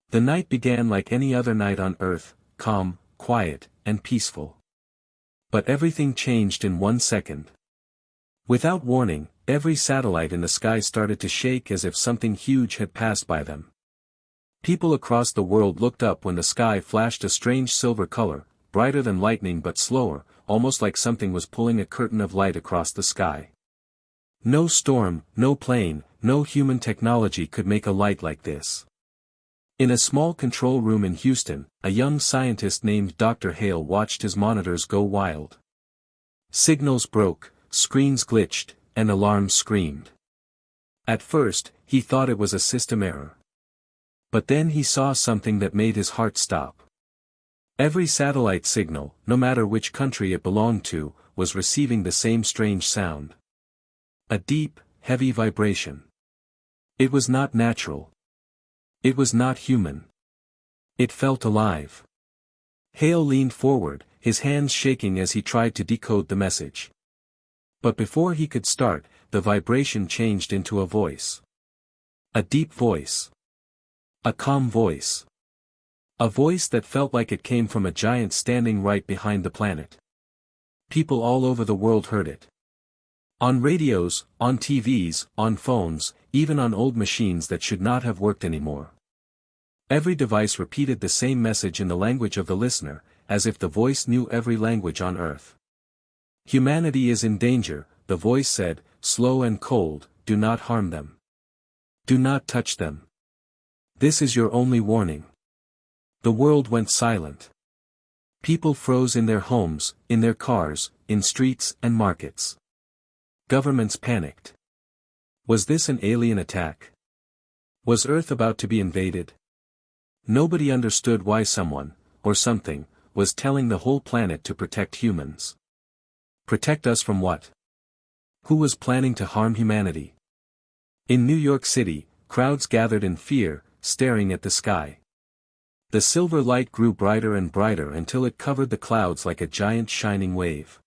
The night began like any other night on Earth, calm, quiet, and peaceful. But everything changed in 1 second. Without warning, every satellite in the sky started to shake as if something huge had passed by them. People across the world looked up when the sky flashed a strange silver color, brighter than lightning but slower, almost like something was pulling a curtain of light across the sky. No storm, no plane, no human technology could make a light like this. In a small control room in Houston, a young scientist named Dr. Hale watched his monitors go wild. Signals broke, screens glitched, and alarms screamed. At first, he thought it was a system error. But then he saw something that made his heart stop. Every satellite signal, no matter which country it belonged to, was receiving the same strange sound. A deep, heavy vibration. It was not natural. It was not human. It felt alive. Hale leaned forward, his hands shaking as he tried to decode the message. But before he could start, the vibration changed into a voice. A deep voice. A calm voice. A voice that felt like it came from a giant standing right behind the planet. People all over the world heard it. On radios, on TVs, on phones, even on old machines that should not have worked anymore. Every device repeated the same message in the language of the listener, as if the voice knew every language on Earth. Humanity is in danger, the voice said, slow and cold, do not harm them. Do not touch them. This is your only warning. The world went silent. People froze in their homes, in their cars, in streets and markets. Governments panicked. Was this an alien attack? Was Earth about to be invaded? Nobody understood why someone, or something, was telling the whole planet to protect humans. Protect us from what? Who was planning to harm humanity? In New York City, crowds gathered in fear, staring at the sky. The silver light grew brighter and brighter until it covered the clouds like a giant shining wave.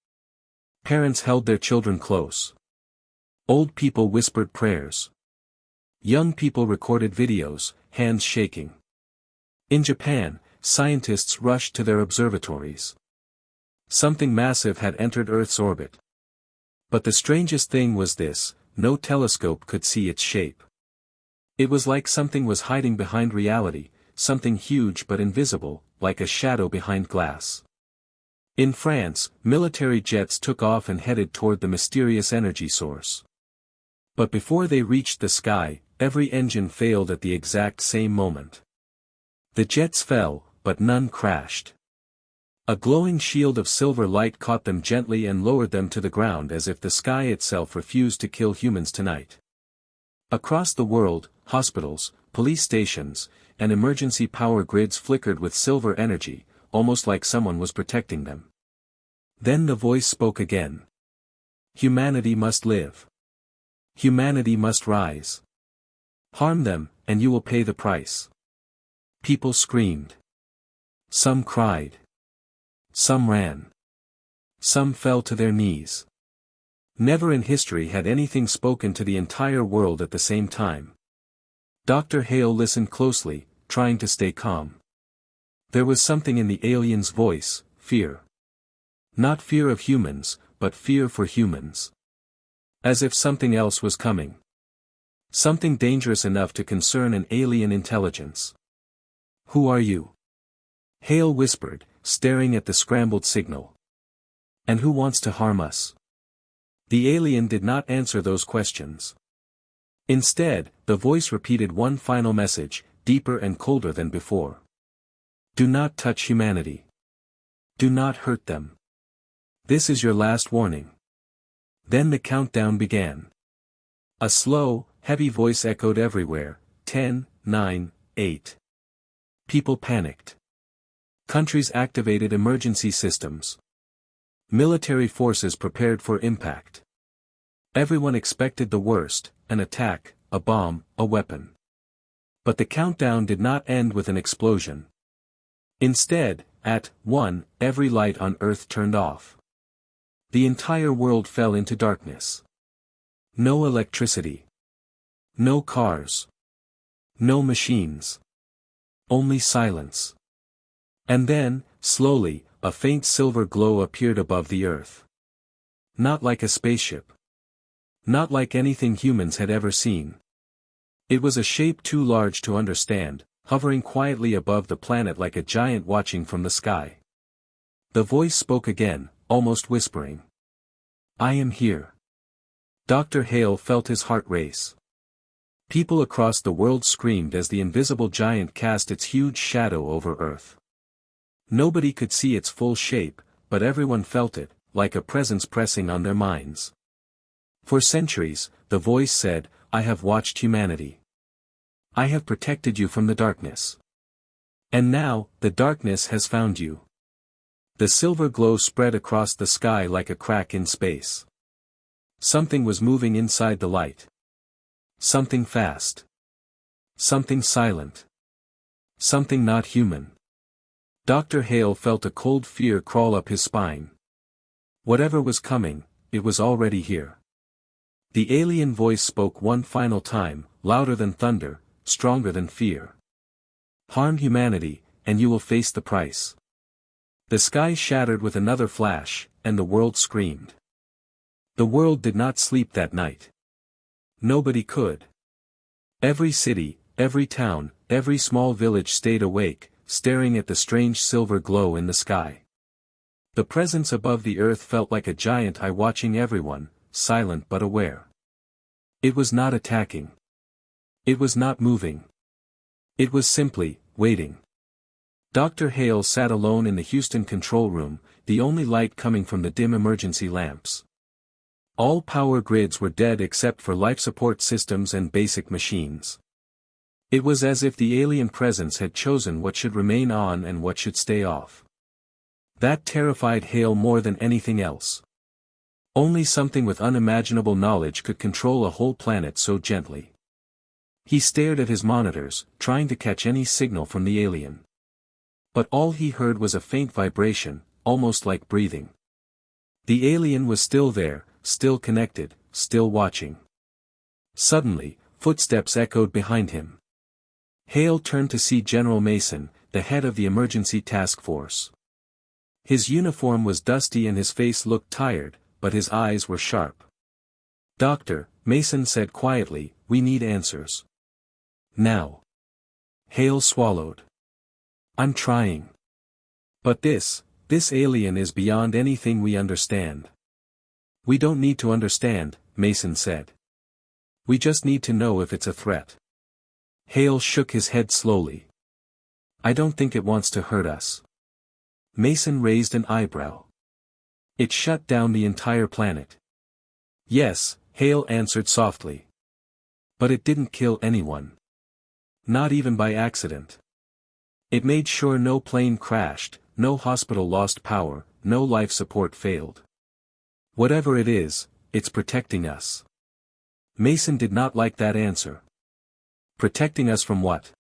Parents held their children close. Old people whispered prayers. Young people recorded videos, hands shaking. In Japan, scientists rushed to their observatories. Something massive had entered Earth's orbit. But the strangest thing was this, no telescope could see its shape. It was like something was hiding behind reality, something huge but invisible, like a shadow behind glass. In France, military jets took off and headed toward the mysterious energy source. But before they reached the sky, every engine failed at the exact same moment. The jets fell, but none crashed. A glowing shield of silver light caught them gently and lowered them to the ground as if the sky itself refused to kill humans tonight. Across the world, hospitals, police stations, and emergency power grids flickered with silver energy, almost like someone was protecting them. Then the voice spoke again. Humanity must live. Humanity must rise. Harm them, and you will pay the price. People screamed. Some cried. Some ran. Some fell to their knees. Never in history had anything spoken to the entire world at the same time. Dr. Hale listened closely, trying to stay calm. There was something in the alien's voice, fear. Not fear of humans, but fear for humans. As if something else was coming. Something dangerous enough to concern an alien intelligence. Who are you? Hale whispered, staring at the scrambled signal. And who wants to harm us? The alien did not answer those questions. Instead, the voice repeated one final message, deeper and colder than before. Do not touch humanity. Do not hurt them. This is your last warning. Then the countdown began. A slow, heavy voice echoed everywhere, 10, 9, 8. People panicked. Countries activated emergency systems. Military forces prepared for impact. Everyone expected the worst, an attack, a bomb, a weapon. But the countdown did not end with an explosion. Instead, at 1, every light on Earth turned off. The entire world fell into darkness. No electricity. No cars. No machines. only silence. And then, slowly, a faint silver glow appeared above the earth. Not like a spaceship. Not like anything humans had ever seen. It was a shape too large to understand, hovering quietly above the planet like a giant watching from the sky. The voice spoke again, almost whispering. I am here. Dr. Hale felt his heart race. People across the world screamed as the invisible giant cast its huge shadow over Earth. Nobody could see its full shape, but everyone felt it, like a presence pressing on their minds. For centuries, the voice said, I have watched humanity. I have protected you from the darkness. And now, the darkness has found you. The silver glow spread across the sky like a crack in space. Something was moving inside the light. Something fast. Something silent. Something not human. Dr. Hale felt a cold fear crawl up his spine. Whatever was coming, it was already here. The alien voice spoke one final time, louder than thunder, stronger than fear. Harm humanity, and you will face the price. The sky shattered with another flash, and the world screamed. The world did not sleep that night. Nobody could. Every city, every town, every small village stayed awake, staring at the strange silver glow in the sky. The presence above the earth felt like a giant eye watching everyone, silent but aware. It was not attacking. It was not moving. It was simply, waiting. Dr. Hale sat alone in the Houston control room, the only light coming from the dim emergency lamps. All power grids were dead except for life support systems and basic machines. It was as if the alien presence had chosen what should remain on and what should stay off. That terrified Hale more than anything else. Only something with unimaginable knowledge could control a whole planet so gently. He stared at his monitors, trying to catch any signal from the alien. But all he heard was a faint vibration, almost like breathing. The alien was still there, still connected, still watching. Suddenly, footsteps echoed behind him. Hale turned to see General Mason, the head of the emergency task force. His uniform was dusty and his face looked tired, but his eyes were sharp. Doctor, Mason said quietly, we need answers. Now. Hale swallowed. I'm trying. But this alien is beyond anything we understand. We don't need to understand, Mason said. We just need to know if it's a threat. Hale shook his head slowly. I don't think it wants to hurt us. Mason raised an eyebrow. It shut down the entire planet. Yes, Hale answered softly. But it didn't kill anyone. Not even by accident. It made sure no plane crashed, no hospital lost power, no life support failed. Whatever it is, it's protecting us. Mason did not like that answer. Protecting us from what?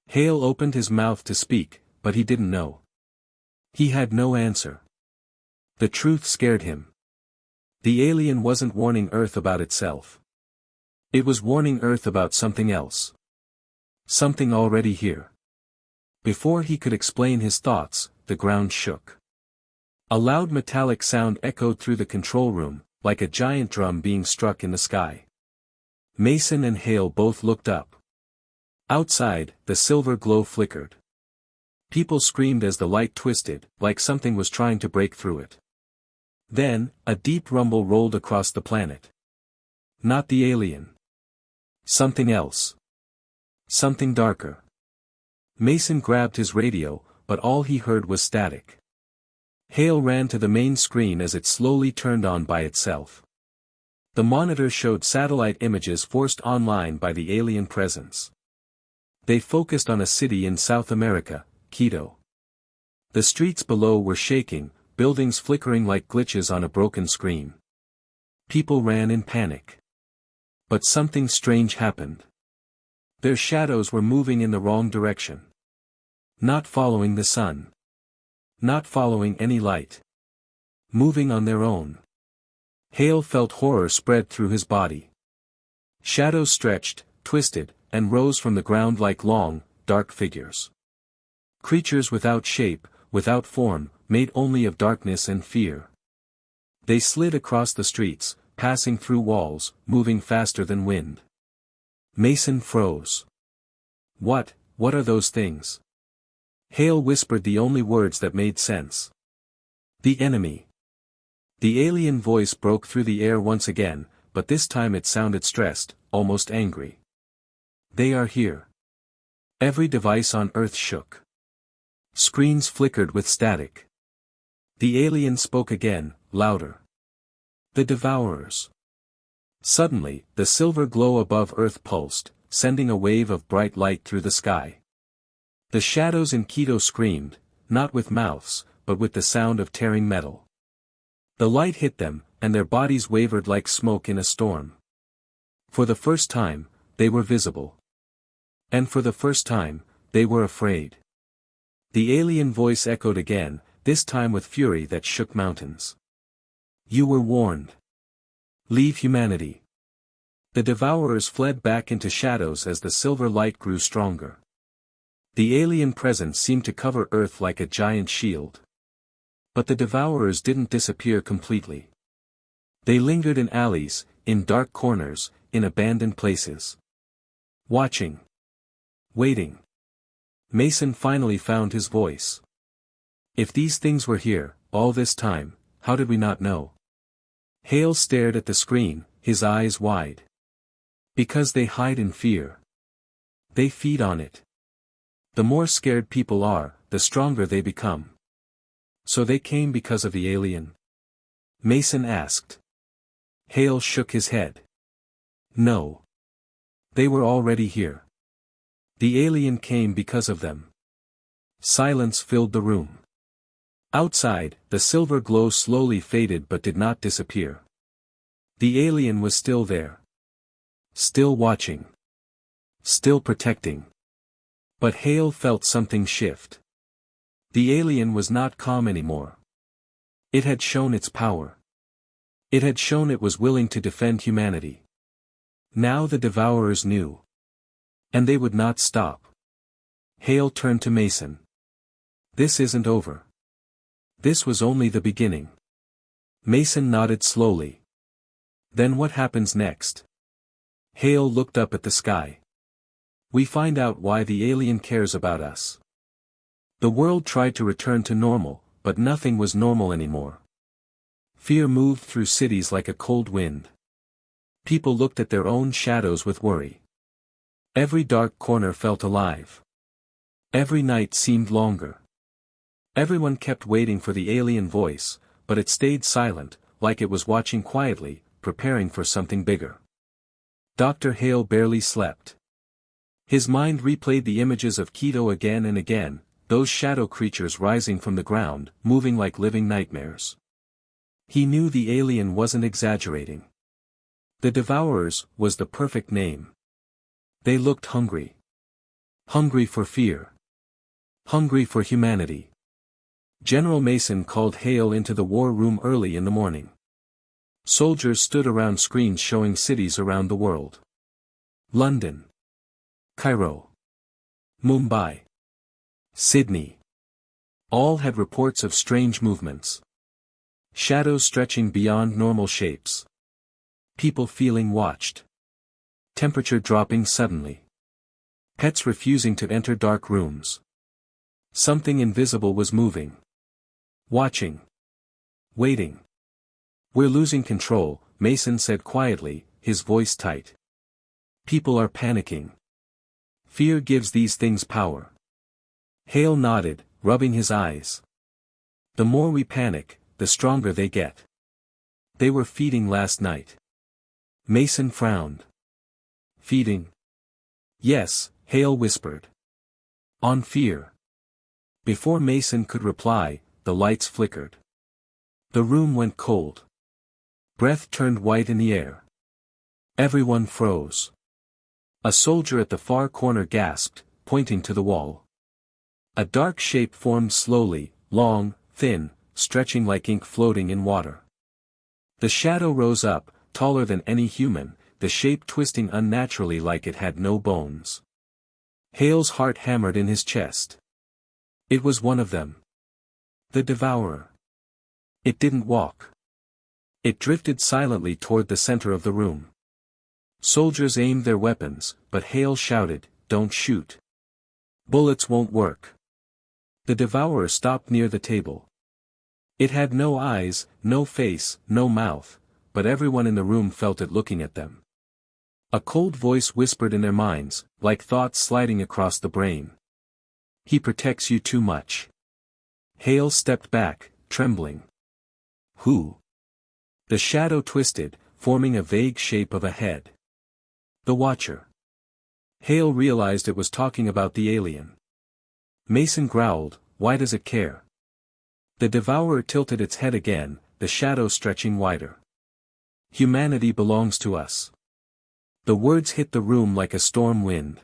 Hale opened his mouth to speak, but he didn't know. He had no answer. The truth scared him. The alien wasn't warning Earth about itself. It was warning Earth about something else. Something already here. Before he could explain his thoughts, the ground shook. A loud metallic sound echoed through the control room, like a giant drum being struck in the sky. Mason and Hale both looked up. Outside, the silver glow flickered. People screamed as the light twisted, like something was trying to break through it. Then, a deep rumble rolled across the planet. Not the alien. Something else. Something darker. Mason grabbed his radio, but all he heard was static. Hale ran to the main screen as it slowly turned on by itself. The monitor showed satellite images forced online by the alien presence. They focused on a city in South America, Quito. The streets below were shaking, buildings flickering like glitches on a broken screen. People ran in panic. But something strange happened. Their shadows were moving in the wrong direction. Not following the sun. Not following any light. Moving on their own. Hale felt horror spread through his body. Shadows stretched, twisted, and rose from the ground like long, dark figures. Creatures without shape, without form, made only of darkness and fear. They slid across the streets, passing through walls, moving faster than wind. Mason froze. What are those things? Hale whispered the only words that made sense. The enemy. The alien voice broke through the air once again, but this time it sounded stressed, almost angry. They are here. Every device on Earth shook. Screens flickered with static. The alien spoke again, louder. The Devourers. Suddenly, the silver glow above Earth pulsed, sending a wave of bright light through the sky. The shadows in Quito screamed, not with mouths, but with the sound of tearing metal. The light hit them, and their bodies wavered like smoke in a storm. For the first time, they were visible. And for the first time, they were afraid. The alien voice echoed again, this time with fury that shook mountains. You were warned. Leave humanity. The Devourers fled back into shadows as the silver light grew stronger. The alien presence seemed to cover Earth like a giant shield. But the Devourers didn't disappear completely. They lingered in alleys, in dark corners, in abandoned places. Watching. Waiting. Mason finally found his voice. If these things were here, all this time, how did we not know? Hale stared at the screen, his eyes wide. Because they hide in fear. They feed on it. The more scared people are, the stronger they become. So they came because of the alien? Mason asked. Hale shook his head. No. They were already here. The alien came because of them. Silence filled the room. Outside, the silver glow slowly faded but did not disappear. The alien was still there. Still watching. Still protecting. But Hale felt something shift. The alien was not calm anymore. It had shown its power. It had shown it was willing to defend humanity. Now the Devourers knew. And they would not stop. Hale turned to Mason. This isn't over. This was only the beginning. Mason nodded slowly. Then what happens next? Hale looked up at the sky. We find out why the alien cares about us. The world tried to return to normal, but nothing was normal anymore. Fear moved through cities like a cold wind. People looked at their own shadows with worry. Every dark corner felt alive. Every night seemed longer. Everyone kept waiting for the alien voice, but it stayed silent, like it was watching quietly, preparing for something bigger. Dr. Hale barely slept. His mind replayed the images of Quito again and again, those shadow creatures rising from the ground, moving like living nightmares. He knew the alien wasn't exaggerating. The Devourers was the perfect name. They looked hungry. Hungry for fear. Hungry for humanity. General Mason called Hale into the war room early in the morning. Soldiers stood around screens showing cities around the world. London. Cairo. Mumbai. Sydney. All had reports of strange movements. Shadows stretching beyond normal shapes. People feeling watched. Temperature dropping suddenly. Pets refusing to enter dark rooms. Something invisible was moving. Watching. Waiting. We're losing control, Mason said quietly, his voice tight. People are panicking. Fear gives these things power. Hale nodded, rubbing his eyes. The more we panic, the stronger they get. They were feeding last night. Mason frowned. Feeding? Yes, Hale whispered. On fear. Before Mason could reply, the lights flickered. The room went cold. Breath turned white in the air. Everyone froze. A soldier at the far corner gasped, pointing to the wall. A dark shape formed slowly, long, thin, stretching like ink floating in water. The shadow rose up, taller than any human, the shape twisting unnaturally like it had no bones. Hale's heart hammered in his chest. It was one of them. The Devourer. It didn't walk. It drifted silently toward the center of the room. Soldiers aimed their weapons, but Hale shouted, "Don't shoot. Bullets won't work." The Devourer stopped near the table. It had no eyes, no face, no mouth, but everyone in the room felt it looking at them. A cold voice whispered in their minds, like thoughts sliding across the brain. "He protects you too much." Hale stepped back, trembling. "Who?" The shadow twisted, forming a vague shape of a head. "The Watcher." Hale realized it was talking about the alien. Mason growled, "Why does it care?" The Devourer tilted its head again, the shadow stretching wider. "Humanity belongs to us." The words hit the room like a storm wind.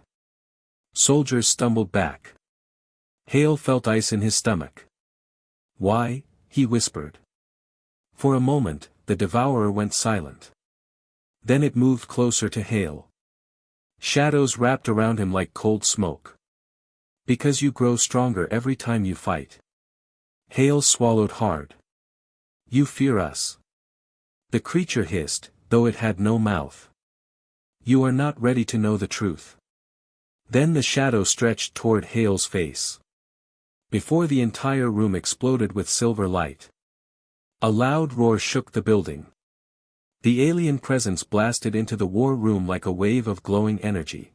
Soldiers stumbled back. Hale felt ice in his stomach. "Why?" he whispered. For a moment, the Devourer went silent. Then it moved closer to Hale. Shadows wrapped around him like cold smoke. "Because you grow stronger every time you fight." Hale swallowed hard. "You fear us." The creature hissed, though it had no mouth. "You are not ready to know the truth." Then the shadow stretched toward Hale's face. Before the entire room exploded with silver light. A loud roar shook the building. The alien presence blasted into the war room like a wave of glowing energy.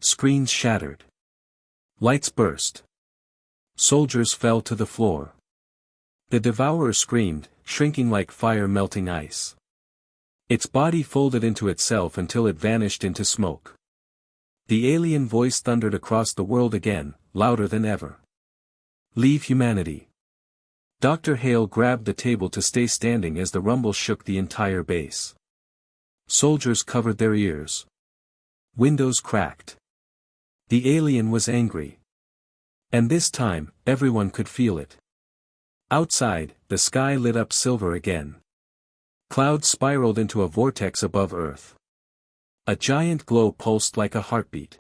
Screens shattered. Lights burst. Soldiers fell to the floor. The Devourer screamed, shrinking like fire melting ice. Its body folded into itself until it vanished into smoke. The alien voice thundered across the world again, louder than ever. "Leave humanity." Dr. Hale grabbed the table to stay standing as the rumble shook the entire base. Soldiers covered their ears. Windows cracked. The alien was angry. And this time, everyone could feel it. Outside, the sky lit up silver again. Clouds spiraled into a vortex above Earth. A giant glow pulsed like a heartbeat.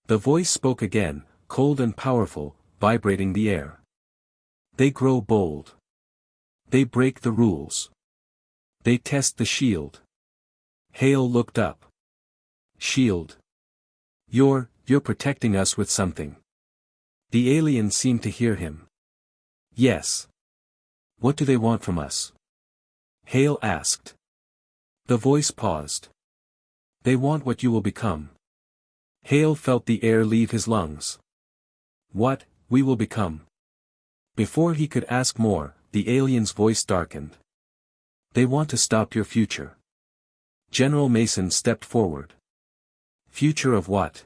The voice spoke again, cold and powerful, vibrating the air. "They grow bold. They break the rules. They test the shield." Hale looked up. "Shield? You're protecting us with something." The alien seemed to hear him. "Yes." "What do they want from us?" Hale asked. The voice paused. "They want what you will become." Hale felt the air leave his lungs. "What, we will become?" Before he could ask more, the alien's voice darkened. "They want to stop your future." General Mason stepped forward. "Future of what?"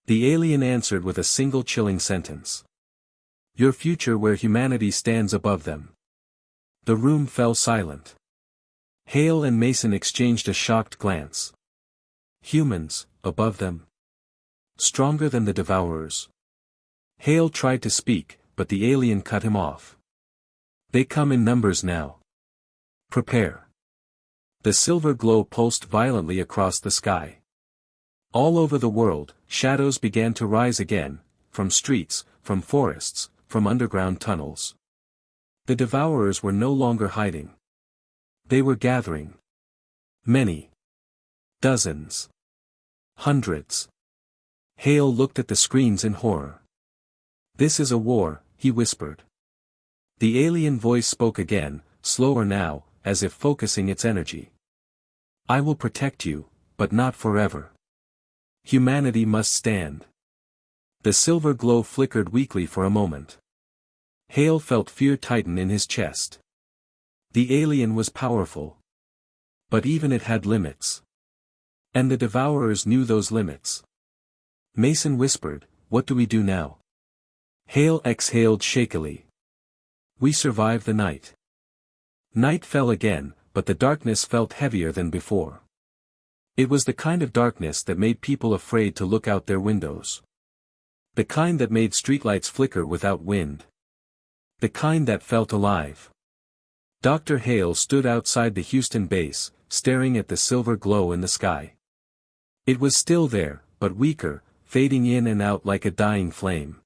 The alien answered with a single chilling sentence. "Your future where humanity stands above them." The room fell silent. Hale and Mason exchanged a shocked glance. Humans, above them? Stronger than the Devourers? Hale tried to speak, but the alien cut him off. "They come in numbers now. Prepare." The silver glow pulsed violently across the sky. All over the world, shadows began to rise again, from streets, from forests, from underground tunnels. The Devourers were no longer hiding. They were gathering. Many. Dozens. Hundreds. Hale looked at the screens in horror. "This is a war," he whispered. The alien voice spoke again, slower now, as if focusing its energy. "I will protect you, but not forever. Humanity must stand." The silver glow flickered weakly for a moment. Hale felt fear tighten in his chest. The alien was powerful. But even it had limits. And the Devourers knew those limits. Mason whispered, "What do we do now?" Hale exhaled shakily. "We survive the night." Night fell again, but the darkness felt heavier than before. It was the kind of darkness that made people afraid to look out their windows. The kind that made streetlights flicker without wind. The kind that felt alive. Dr. Hale stood outside the Houston base, staring at the silver glow in the sky. It was still there, but weaker, fading in and out like a dying flame.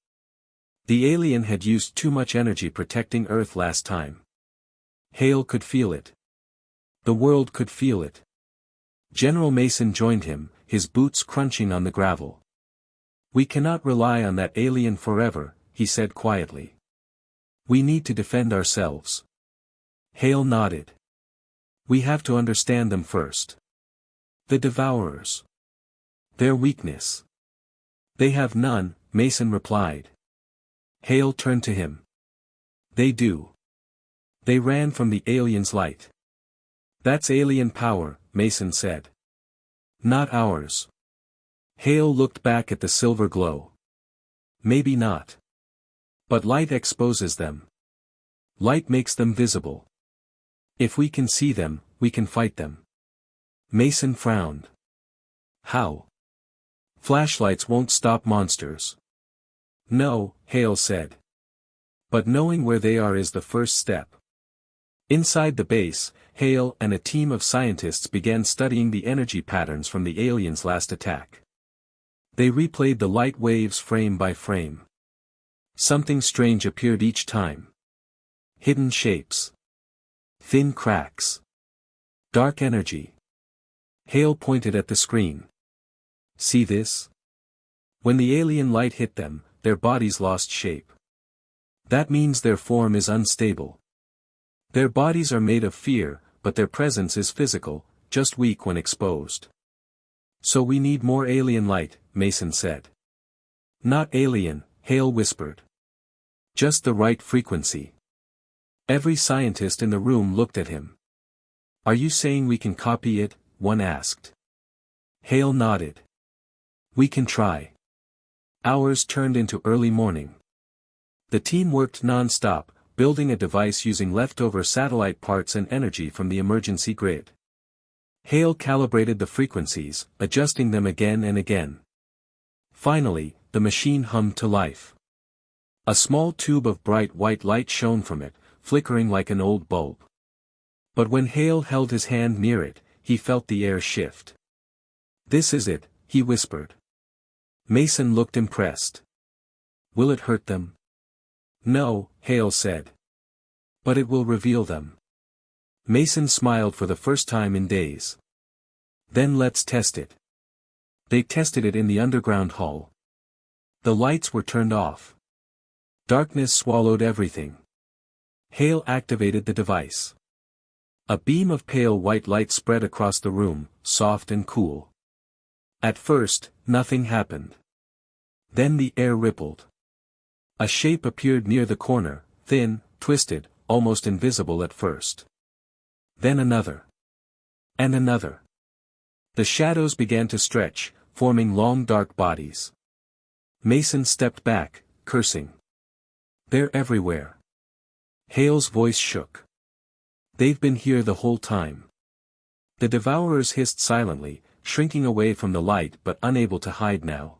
The alien had used too much energy protecting Earth last time. Hale could feel it. The world could feel it. General Mason joined him, his boots crunching on the gravel. "We cannot rely on that alien forever," he said quietly. "We need to defend ourselves." Hale nodded. "We have to understand them first. The Devourers. Their weakness." "They have none," Mason replied. Hale turned to him. "They do. They ran from the alien's light." "That's alien power," Mason said. "Not ours." Hale looked back at the silver glow. "Maybe not. But light exposes them. Light makes them visible. If we can see them, we can fight them." Mason frowned. "How?" "Flashlights won't stop monsters." "No," Hale said. "But knowing where they are is the first step." Inside the base, Hale and a team of scientists began studying the energy patterns from the alien's last attack. They replayed the light waves frame by frame. Something strange appeared each time. Hidden shapes. Thin cracks. Dark energy. Hale pointed at the screen. "See this? When the alien light hit them, their bodies lost shape. That means their form is unstable. Their bodies are made of fear, but their presence is physical, just weak when exposed. So we need more alien light," Mason said. "Not alien," Hale whispered. "Just the right frequency." Every scientist in the room looked at him. "Are you saying we can copy it?" one asked. Hale nodded. "We can try." Hours turned into early morning. The team worked non-stop, building a device using leftover satellite parts and energy from the emergency grid. Hale calibrated the frequencies, adjusting them again and again. Finally, the machine hummed to life. A small tube of bright white light shone from it, flickering like an old bulb. But when Hale held his hand near it, he felt the air shift. "This is it," he whispered. Mason looked impressed. "Will it hurt them?" "No," Hale said. "But it will reveal them." Mason smiled for the first time in days. "Then let's test it." They tested it in the underground hull. The lights were turned off. Darkness swallowed everything. Hale activated the device. A beam of pale white light spread across the room, soft and cool. At first, nothing happened. Then the air rippled. A shape appeared near the corner, thin, twisted, almost invisible at first. Then another. And another. The shadows began to stretch, forming long dark bodies. Mason stepped back, cursing. "They're everywhere." Hale's voice shook. "They've been here the whole time." The Devourers hissed silently, shrinking away from the light but unable to hide now.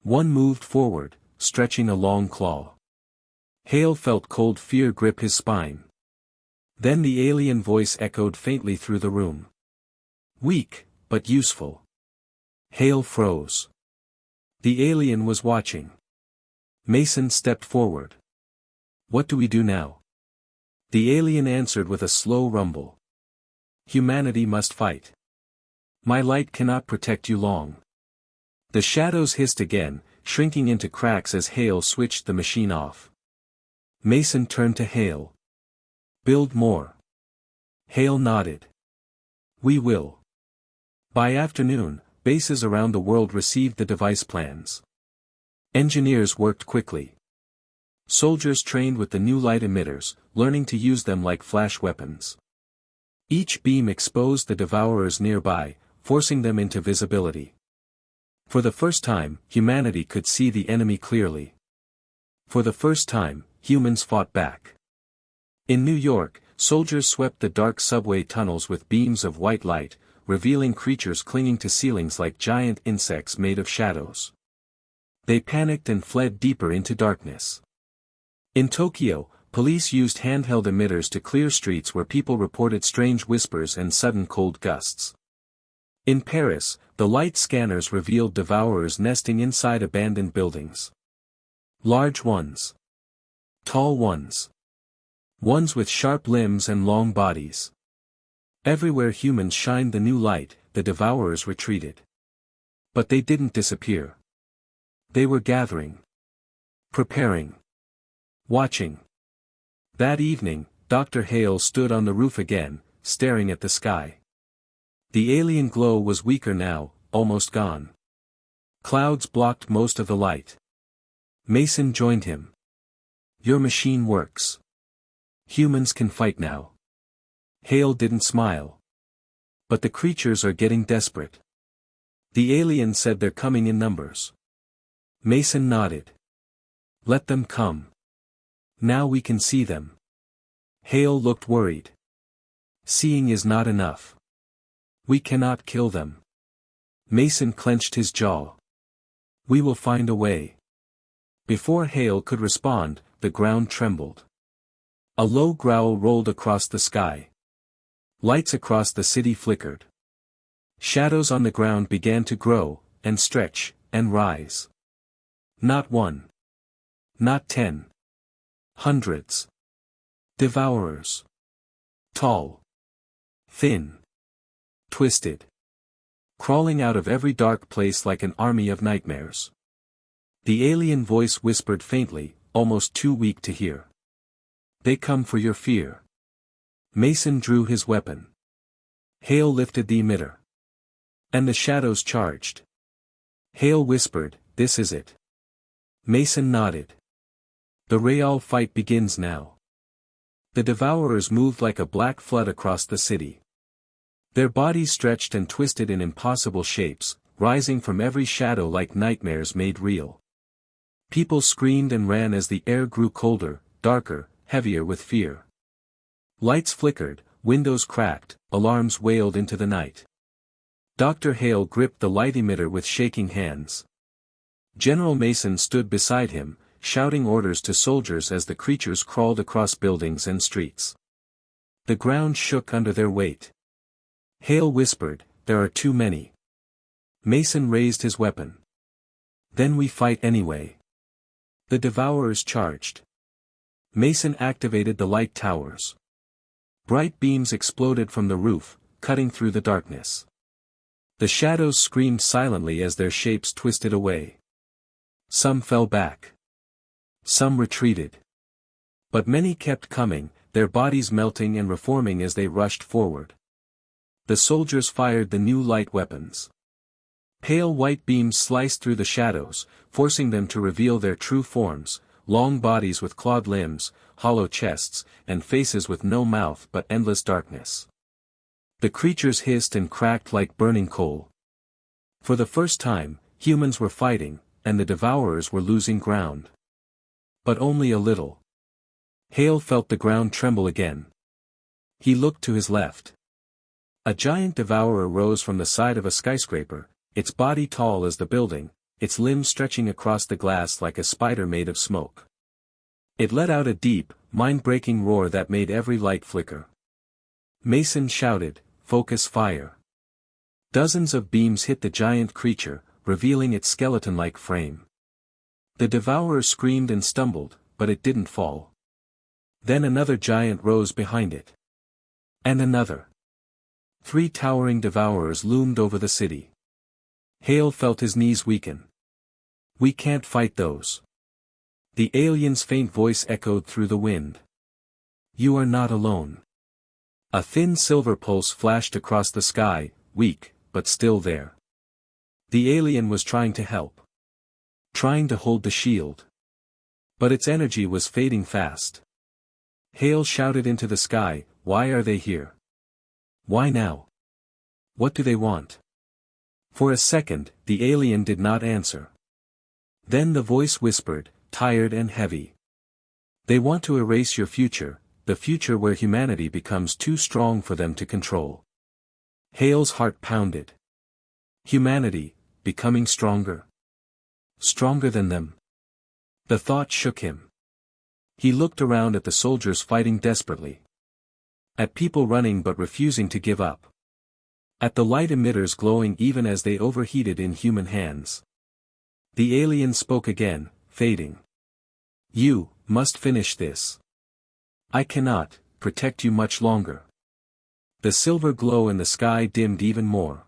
One moved forward, stretching a long claw. Hale felt cold fear grip his spine. Then the alien voice echoed faintly through the room. "Weak, but useful." Hale froze. The alien was watching. Mason stepped forward. "What do we do now?" The alien answered with a slow rumble. "Humanity must fight. My light cannot protect you long." The shadows hissed again, shrinking into cracks as Hale switched the machine off. Mason turned to Hale. "Build more." Hale nodded. "We will." By afternoon, bases around the world received the device plans. Engineers worked quickly. Soldiers trained with the new light emitters, learning to use them like flash weapons. Each beam exposed the Devourers nearby, forcing them into visibility. For the first time, humanity could see the enemy clearly. For the first time, humans fought back. In New York, soldiers swept the dark subway tunnels with beams of white light, revealing creatures clinging to ceilings like giant insects made of shadows. They panicked and fled deeper into darkness. In Tokyo, police used handheld emitters to clear streets where people reported strange whispers and sudden cold gusts. In Paris, the light scanners revealed devourers nesting inside abandoned buildings. Large ones. Tall ones. Ones with sharp limbs and long bodies. Everywhere humans shined the new light, the devourers retreated. But they didn't disappear. They were gathering. Preparing. Watching. That evening, Dr. Hale stood on the roof again, staring at the sky. The alien glow was weaker now, almost gone. Clouds blocked most of the light. Mason joined him. Your machine works. Humans can fight now. Hale didn't smile. But the creatures are getting desperate. The alien said they're coming in numbers. Mason nodded. Let them come. Now we can see them. Hale looked worried. Seeing is not enough. We cannot kill them. Mason clenched his jaw. We will find a way. Before Hale could respond, the ground trembled. A low growl rolled across the sky. Lights across the city flickered. Shadows on the ground began to grow, and stretch, and rise. Not one. Not 10. Hundreds. Devourers. Tall. Thin. Twisted. Crawling out of every dark place like an army of nightmares. The alien voice whispered faintly, almost too weak to hear. They come for your fear. Mason drew his weapon. Hale lifted the emitter. And the shadows charged. Hale whispered, this is it. Mason nodded. The real fight begins now. The devourers moved like a black flood across the city. Their bodies stretched and twisted in impossible shapes, rising from every shadow like nightmares made real. People screamed and ran as the air grew colder, darker, heavier with fear. Lights flickered, windows cracked, alarms wailed into the night. Dr. Hale gripped the light emitter with shaking hands. General Mason stood beside him, shouting orders to soldiers as the creatures crawled across buildings and streets. The ground shook under their weight. Hale whispered, there are too many. Mason raised his weapon. Then we fight anyway. The devourers charged. Mason activated the light towers. Bright beams exploded from the roof, cutting through the darkness. The shadows screamed silently as their shapes twisted away. Some fell back. Some retreated. But many kept coming, their bodies melting and reforming as they rushed forward. The soldiers fired the new light weapons. Pale white beams sliced through the shadows, forcing them to reveal their true forms, long bodies with clawed limbs, hollow chests, and faces with no mouth but endless darkness. The creatures hissed and cracked like burning coal. For the first time, humans were fighting, and the devourers were losing ground. But only a little. Hale felt the ground tremble again. He looked to his left. A giant devourer rose from the side of a skyscraper, its body tall as the building, its limbs stretching across the glass like a spider made of smoke. It let out a deep, mind-breaking roar that made every light flicker. Mason shouted, "Focus fire." Dozens of beams hit the giant creature, revealing its skeleton-like frame. The devourer screamed and stumbled, but it didn't fall. Then another giant rose behind it. And another. 3 towering devourers loomed over the city. Hale felt his knees weaken. We can't fight those. The alien's faint voice echoed through the wind. You are not alone. A thin silver pulse flashed across the sky, weak, but still there. The alien was trying to help. Trying to hold the shield. But its energy was fading fast. Hale shouted into the sky, why are they here? Why now? What do they want? For a second, the alien did not answer. Then the voice whispered, tired and heavy. They want to erase your future, the future where humanity becomes too strong for them to control. Hale's heart pounded. Humanity, becoming stronger. Stronger than them. The thought shook him. He looked around at the soldiers fighting desperately. At people running but refusing to give up. at the light emitters glowing even as they overheated in human hands. The alien spoke again, fading. You must finish this. I cannot protect you much longer. The silver glow in the sky dimmed even more.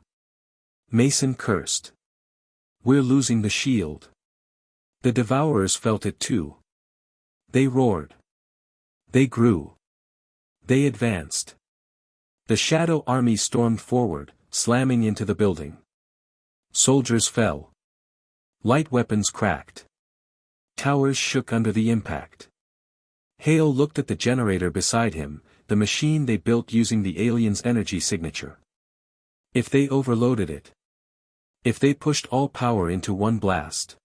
Mason cursed. We're losing the shield. The devourers felt it too. They roared. They grew. They advanced. The shadow army stormed forward, slamming into the building. Soldiers fell. Light weapons cracked. Towers shook under the impact. Hale looked at the generator beside him, the machine they built using the alien's energy signature. If they overloaded it. If they pushed all power into one blast.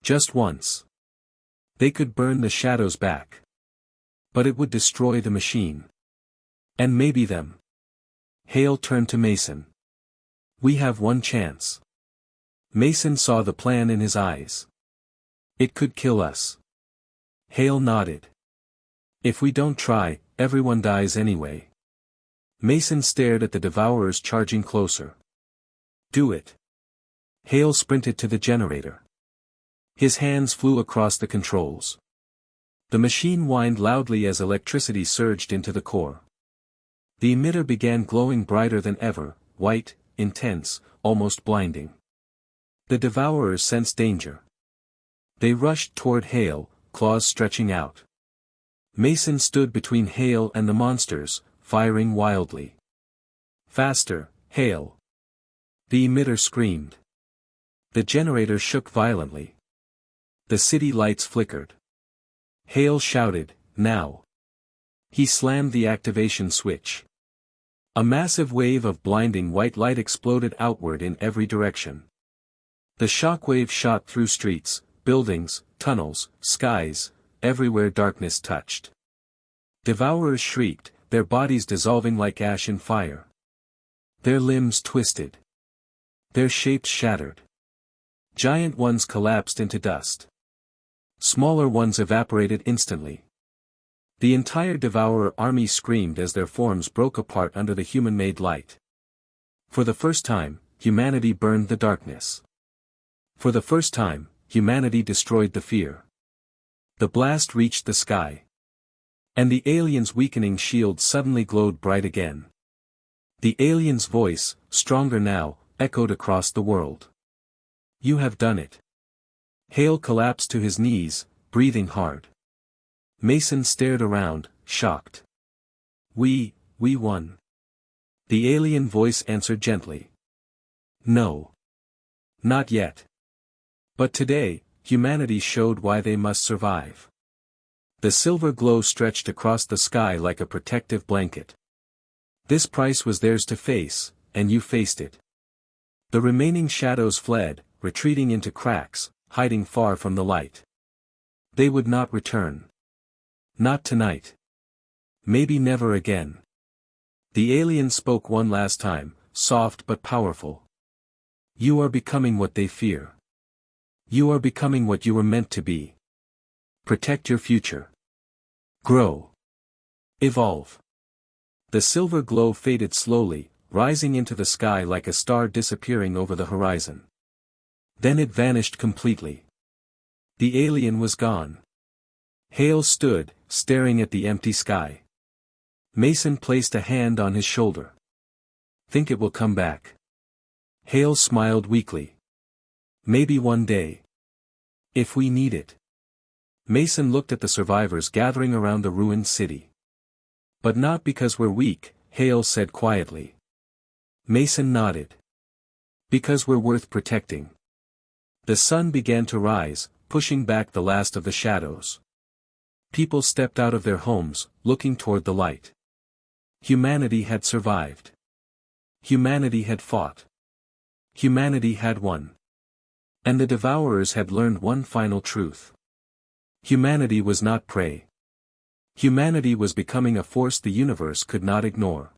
Just once. They could burn the shadows back. But it would destroy the machine. And maybe them. Hale turned to Mason. We have one chance. Mason saw the plan in his eyes. It could kill us. Hale nodded. If we don't try, everyone dies anyway. Mason stared at the devourers charging closer. Do it. Hale sprinted to the generator. His hands flew across the controls. The machine whined loudly as electricity surged into the core. The emitter began glowing brighter than ever, white, intense, almost blinding. The devourers sensed danger. They rushed toward Hale, claws stretching out. Mason stood between Hale and the monsters, firing wildly. Faster, Hale! The emitter screamed. The generator shook violently. The city lights flickered. Hale shouted, now! He slammed the activation switch. A massive wave of blinding white light exploded outward in every direction. The shockwave shot through streets, buildings, tunnels, skies, everywhere darkness touched. Devourers shrieked, their bodies dissolving like ash in fire. Their limbs twisted. Their shapes shattered. Giant ones collapsed into dust. Smaller ones evaporated instantly. The entire devourer army screamed as their forms broke apart under the human-made light. For the first time, humanity burned the darkness. For the first time, humanity destroyed the fear. The blast reached the sky. And the alien's weakening shield suddenly glowed bright again. The alien's voice, stronger now, echoed across the world. You have done it. Hale collapsed to his knees, breathing hard. Mason stared around, shocked. We won. The alien voice answered gently. No. Not yet. But today, humanity showed why they must survive. The silver glow stretched across the sky like a protective blanket. This price was theirs to face, and you faced it. The remaining shadows fled, retreating into cracks, hiding far from the light. They would not return. Not tonight. Maybe never again. The alien spoke one last time, soft but powerful. You are becoming what they fear. You are becoming what you were meant to be. Protect your future. Grow. Evolve. The silver glow faded slowly, rising into the sky like a star disappearing over the horizon. Then it vanished completely. The alien was gone. Hale stood, staring at the empty sky. Mason placed a hand on his shoulder. Think it will come back? Hale smiled weakly. Maybe one day. If we need it. Mason looked at the survivors gathering around the ruined city. But not because we're weak, Hale said quietly. Mason nodded. Because we're worth protecting. The sun began to rise, pushing back the last of the shadows. People stepped out of their homes, looking toward the light. Humanity had survived. Humanity had fought. Humanity had won. And the devourers had learned one final truth. Humanity was not prey. Humanity was becoming a force the universe could not ignore.